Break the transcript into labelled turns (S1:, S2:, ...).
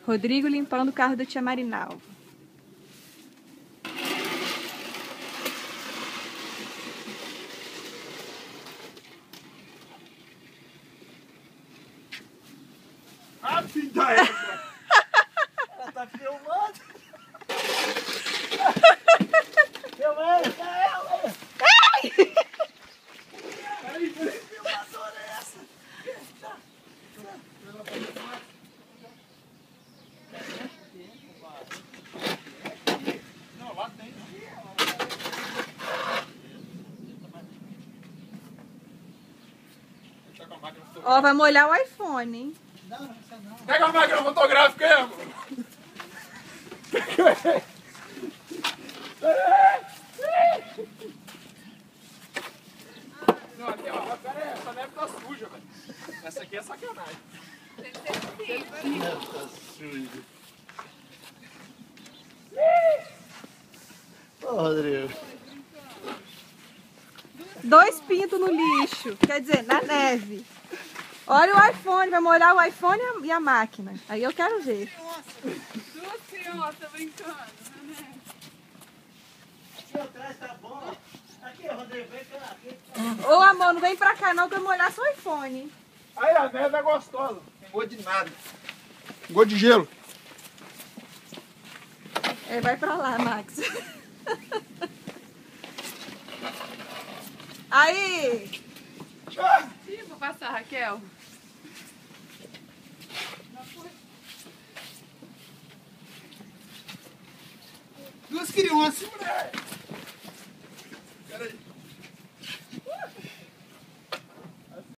S1: Rodrigo limpando o carro da tia Marinalva.
S2: Ah, filho da égua! Ela tá filmando! Filmando, tá ela! Aí, que filmação é essa? Não, lá tem.
S1: Ó, vai molhar o iPhone, hein?
S2: Não, pega a máquina fotográfica aí, amor. Não, aqui, ó, pera aí, essa neve tá suja, velho. Essa aqui é sacanagem. Tá suja. Ô, Rodrigo.
S1: 2 pintos no lixo, quer dizer, na neve. Olha o iPhone, vai molhar o iPhone e a máquina. Aí eu quero ver.
S3: Duas crianças brincando na neve.
S2: Aqui atrás tá bom. Aqui, Rodrigo, vem cá. Aqui.
S1: Ô amor, não vem pra cá não que eu vou molhar seu iPhone.
S2: Aí a neve é gostosa. Tem gosto de nada. Gosto de gelo.
S1: É, vai pra lá, Max. Aí!
S3: Ih, vou passar, Raquel.
S2: Duas crianças, mulher. Peraí.